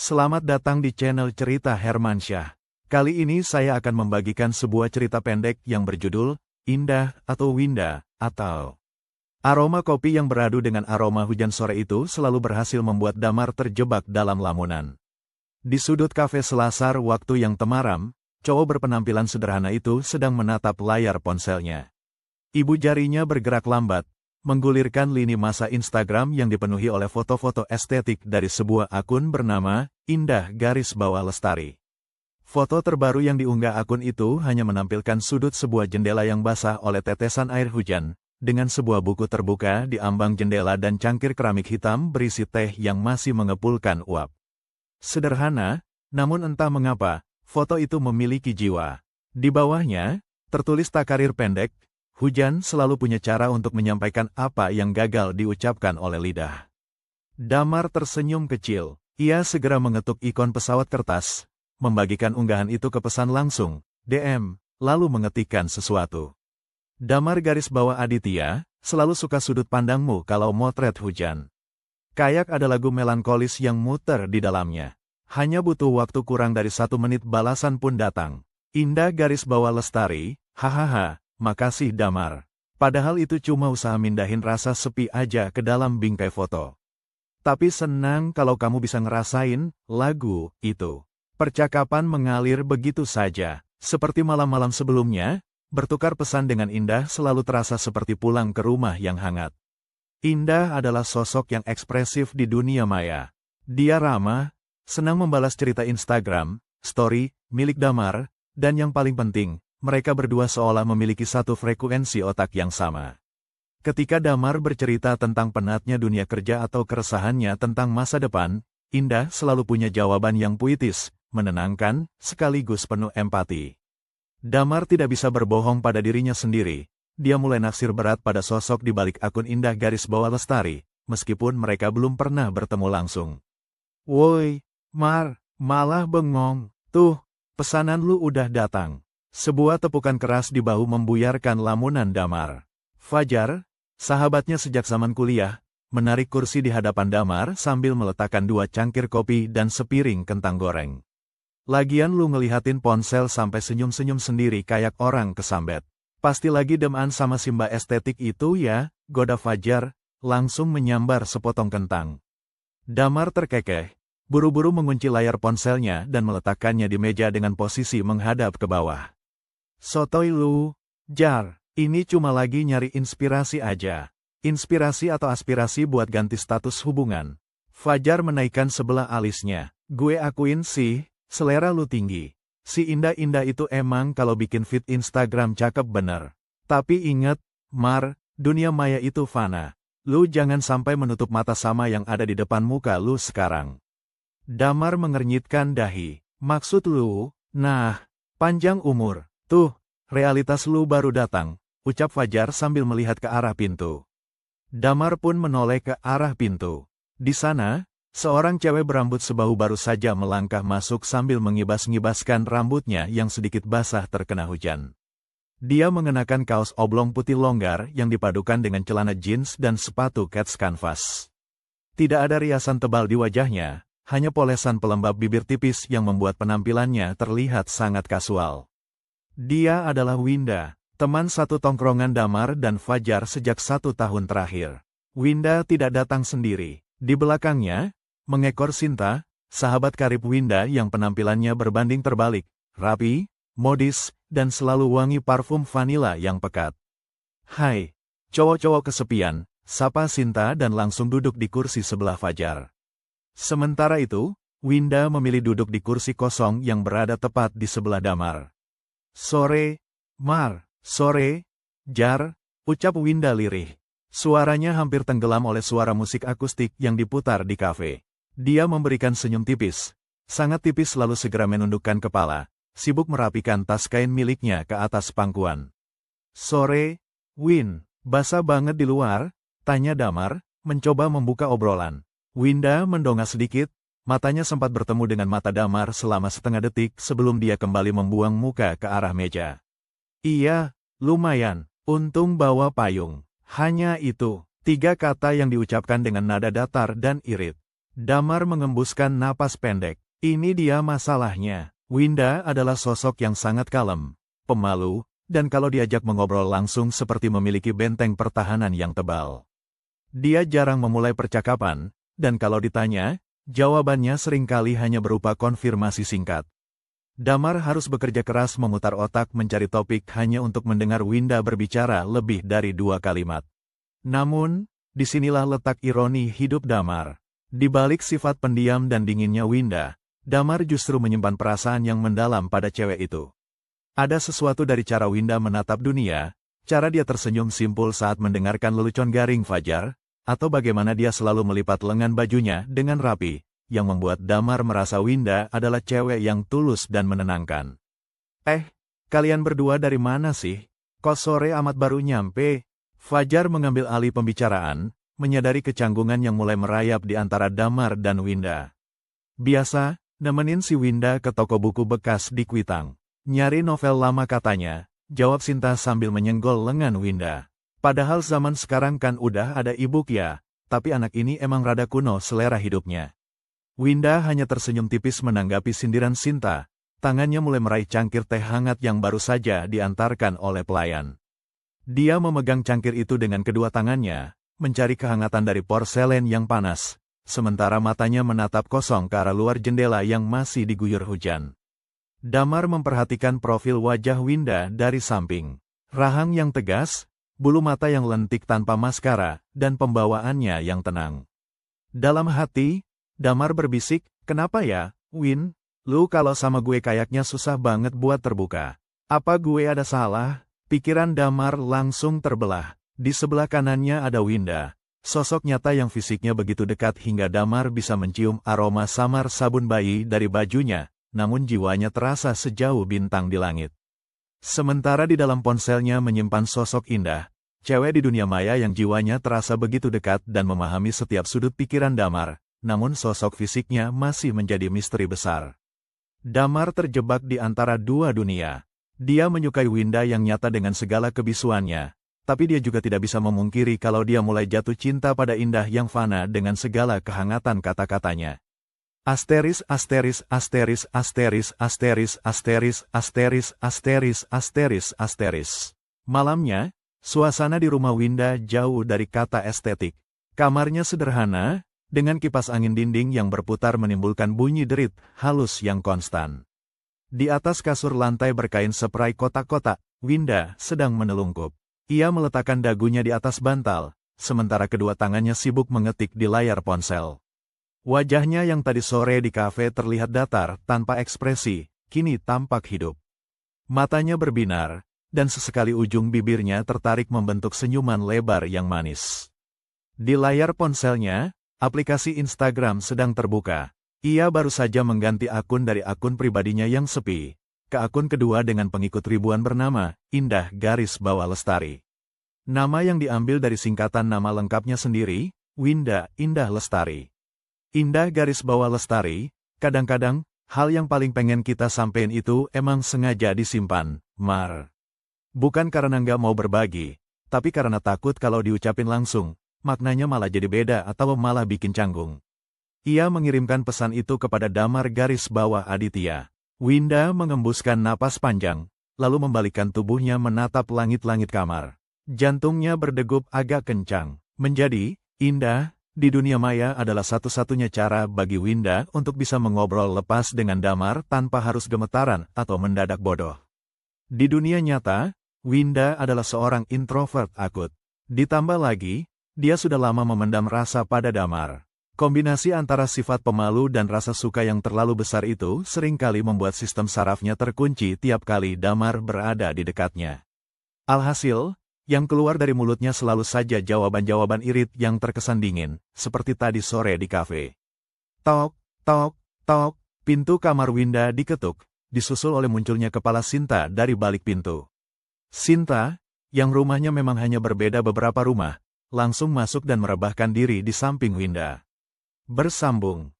Selamat datang di channel Cerita Hermansyah. Kali ini saya akan membagikan sebuah cerita pendek yang berjudul Indah atau Winda atau aroma kopi yang beradu dengan aroma hujan sore itu selalu berhasil membuat Damar terjebak dalam lamunan. Di sudut kafe selasar waktu yang temaram, cowok berpenampilan sederhana itu sedang menatap layar ponselnya. Ibu jarinya bergerak lambat, menggulirkan lini masa Instagram yang dipenuhi oleh foto-foto estetik dari sebuah akun bernama Indah_Lestari. Foto terbaru yang diunggah akun itu hanya menampilkan sudut sebuah jendela yang basah oleh tetesan air hujan, dengan sebuah buku terbuka di ambang jendela dan cangkir keramik hitam berisi teh yang masih mengepulkan uap. Sederhana, namun entah mengapa, foto itu memiliki jiwa. Di bawahnya, tertulis takarir pendek, hujan selalu punya cara untuk menyampaikan apa yang gagal diucapkan oleh lidah. Damar tersenyum kecil. Ia segera mengetuk ikon pesawat kertas, membagikan unggahan itu ke pesan langsung, DM, lalu mengetikkan sesuatu. Damar garis bawah Aditya, selalu suka sudut pandangmu kalau motret hujan. Kayak ada lagu melankolis yang muter di dalamnya. Hanya butuh waktu kurang dari 1 menit balasan pun datang. Indah_Lestari, hahaha. Makasih Damar. Padahal itu cuma usaha mindahin rasa sepi aja ke dalam bingkai foto. Tapi senang kalau kamu bisa ngerasain lagu itu. Percakapan mengalir begitu saja. Seperti malam-malam sebelumnya, bertukar pesan dengan Indah selalu terasa seperti pulang ke rumah yang hangat. Indah adalah sosok yang ekspresif di dunia maya. Dia ramah, senang membalas cerita Instagram, story, milik Damar, dan yang paling penting, mereka berdua seolah memiliki satu frekuensi otak yang sama. Ketika Damar bercerita tentang penatnya dunia kerja atau keresahannya tentang masa depan, Indah selalu punya jawaban yang puitis, menenangkan, sekaligus penuh empati. Damar tidak bisa berbohong pada dirinya sendiri. Dia mulai naksir berat pada sosok di balik akun Indah_Lestari, meskipun mereka belum pernah bertemu langsung. Woi, Mar, malah bengong. Tuh, pesanan lu udah datang. Sebuah tepukan keras di bahu membuyarkan lamunan Damar. Fajar, sahabatnya sejak zaman kuliah, menarik kursi di hadapan Damar sambil meletakkan 2 cangkir kopi dan sepiring kentang goreng. Lagian lu ngelihatin ponsel sampai senyum-senyum sendiri kayak orang kesambet. Pasti lagi demen sama Simba estetik itu ya, goda Fajar, langsung menyambar sepotong kentang. Damar terkekeh, buru-buru mengunci layar ponselnya dan meletakkannya di meja dengan posisi menghadap ke bawah. Sotoy lu, Jar, ini cuma lagi nyari inspirasi aja. Inspirasi atau aspirasi buat ganti status hubungan. Fajar menaikkan sebelah alisnya. Gue akuin sih, selera lu tinggi. Si Indah-Indah itu emang kalau bikin feed Instagram cakep bener. Tapi inget, Mar, dunia maya itu fana. Lu jangan sampai menutup mata sama yang ada di depan muka lu sekarang. Damar mengernyitkan dahi. Maksud lu, nah, panjang umur. Tuh, realitas lu baru datang, ucap Fajar sambil melihat ke arah pintu. Damar pun menoleh ke arah pintu. Di sana, seorang cewek berambut sebahu baru saja melangkah masuk sambil mengibas-ngibaskan rambutnya yang sedikit basah terkena hujan. Dia mengenakan kaos oblong putih longgar yang dipadukan dengan celana jeans dan sepatu kets kanvas. Tidak ada riasan tebal di wajahnya, hanya polesan pelembab bibir tipis yang membuat penampilannya terlihat sangat kasual. Dia adalah Winda, teman satu tongkrongan Damar dan Fajar sejak 1 tahun terakhir. Winda tidak datang sendiri. Di belakangnya, mengekor Sinta, sahabat karib Winda yang penampilannya berbanding terbalik, rapi, modis, dan selalu wangi parfum vanila yang pekat. Hai, cowok-cowok kesepian, sapa Sinta dan langsung duduk di kursi sebelah Fajar. Sementara itu, Winda memilih duduk di kursi kosong yang berada tepat di sebelah Damar. Sore, Mar, sore, Jar, ucap Winda lirih. Suaranya hampir tenggelam oleh suara musik akustik yang diputar di kafe. Dia memberikan senyum tipis. Sangat tipis lalu segera menundukkan kepala, sibuk merapikan tas kain miliknya ke atas pangkuan. Sore, Win, basah banget di luar, tanya Damar, mencoba membuka obrolan. Winda mendongak sedikit. Matanya sempat bertemu dengan mata Damar selama setengah detik sebelum dia kembali membuang muka ke arah meja. Iya, lumayan, untung bawa payung. Hanya itu, 3 kata yang diucapkan dengan nada datar dan irit. Damar mengembuskan napas pendek. Ini dia masalahnya. Winda adalah sosok yang sangat kalem, pemalu, dan kalau diajak mengobrol langsung seperti memiliki benteng pertahanan yang tebal. Dia jarang memulai percakapan, dan kalau ditanya, jawabannya seringkali hanya berupa konfirmasi singkat. Damar harus bekerja keras memutar otak mencari topik hanya untuk mendengar Winda berbicara lebih dari 2 kalimat. Namun, disinilah letak ironi hidup Damar. Di balik sifat pendiam dan dinginnya Winda, Damar justru menyimpan perasaan yang mendalam pada cewek itu. Ada sesuatu dari cara Winda menatap dunia, cara dia tersenyum simpul saat mendengarkan lelucon garing Fajar, atau bagaimana dia selalu melipat lengan bajunya dengan rapi, yang membuat Damar merasa Winda adalah cewek yang tulus dan menenangkan. Kalian berdua dari mana sih? Kok sore amat baru nyampe? Fajar mengambil alih pembicaraan, menyadari kecanggungan yang mulai merayap di antara Damar dan Winda. Biasa, nemenin si Winda ke toko buku bekas di Kuitang. Nyari novel lama katanya, jawab Sinta sambil menyenggol lengan Winda. Padahal zaman sekarang kan udah ada e-book ya, tapi anak ini emang rada kuno selera hidupnya. Winda hanya tersenyum tipis menanggapi sindiran Sinta, tangannya mulai meraih cangkir teh hangat yang baru saja diantarkan oleh pelayan. Dia memegang cangkir itu dengan kedua tangannya, mencari kehangatan dari porselen yang panas, sementara matanya menatap kosong ke arah luar jendela yang masih diguyur hujan. Damar memperhatikan profil wajah Winda dari samping. Rahang yang tegas, bulu mata yang lentik tanpa maskara, dan pembawaannya yang tenang. Dalam hati, Damar berbisik, "Kenapa ya, Win? Lu kalau sama gue kayaknya susah banget buat terbuka. Apa gue ada salah?" Pikiran Damar langsung terbelah. Di sebelah kanannya ada Winda, sosok nyata yang fisiknya begitu dekat hingga Damar bisa mencium aroma samar sabun bayi dari bajunya, namun jiwanya terasa sejauh bintang di langit. Sementara di dalam ponselnya menyimpan sosok indah, cewek di dunia maya yang jiwanya terasa begitu dekat dan memahami setiap sudut pikiran Damar, namun sosok fisiknya masih menjadi misteri besar. Damar terjebak di antara dua dunia. Dia menyukai Winda yang nyata dengan segala kebisuannya, tapi dia juga tidak bisa memungkiri kalau dia mulai jatuh cinta pada Indah yang fana dengan segala kehangatan kata-katanya. Asteris asteris asteris asteris asteris asteris asteris asteris asteris asteris. Malamnya, suasana di rumah Winda jauh dari kata estetik. Kamarnya sederhana, dengan kipas angin dinding yang berputar menimbulkan bunyi derit halus yang konstan. Di atas kasur lantai berkain spray kotak-kotak, Winda sedang menelungkup. Ia meletakkan dagunya di atas bantal, sementara kedua tangannya sibuk mengetik di layar ponsel. Wajahnya yang tadi sore di kafe terlihat datar, tanpa ekspresi, kini tampak hidup. Matanya berbinar, dan sesekali ujung bibirnya tertarik membentuk senyuman lebar yang manis. Di layar ponselnya, aplikasi Instagram sedang terbuka. Ia baru saja mengganti akun dari akun pribadinya yang sepi, ke akun kedua dengan pengikut ribuan bernama, Indah Garis Bawah Lestari. Nama yang diambil dari singkatan nama lengkapnya sendiri, Winda Indah Lestari. Indah Garis Bawah Lestari, kadang-kadang, hal yang paling pengen kita sampein itu emang sengaja disimpan, Mar. Bukan karena nggak mau berbagi, tapi karena takut kalau diucapin langsung, maknanya malah jadi beda atau malah bikin canggung. Ia mengirimkan pesan itu kepada Damar Garis Bawah Aditya. Winda mengembuskan napas panjang, lalu membalikkan tubuhnya menatap langit-langit kamar. Jantungnya berdegup agak kencang. Menjadi Indah di dunia maya adalah satu-satunya cara bagi Winda untuk bisa mengobrol lepas dengan Damar tanpa harus gemetaran atau mendadak bodoh. Di dunia nyata, Winda adalah seorang introvert akut. Ditambah lagi, dia sudah lama memendam rasa pada Damar. Kombinasi antara sifat pemalu dan rasa suka yang terlalu besar itu seringkali membuat sistem sarafnya terkunci tiap kali Damar berada di dekatnya. Alhasil, yang keluar dari mulutnya selalu saja jawaban-jawaban irit yang terkesan dingin, seperti tadi sore di kafe. Tok, tok, tok, pintu kamar Winda diketuk, disusul oleh munculnya kepala Sinta dari balik pintu. Sinta, yang rumahnya memang hanya berbeda beberapa rumah, langsung masuk dan merebahkan diri di samping Winda. Bersambung.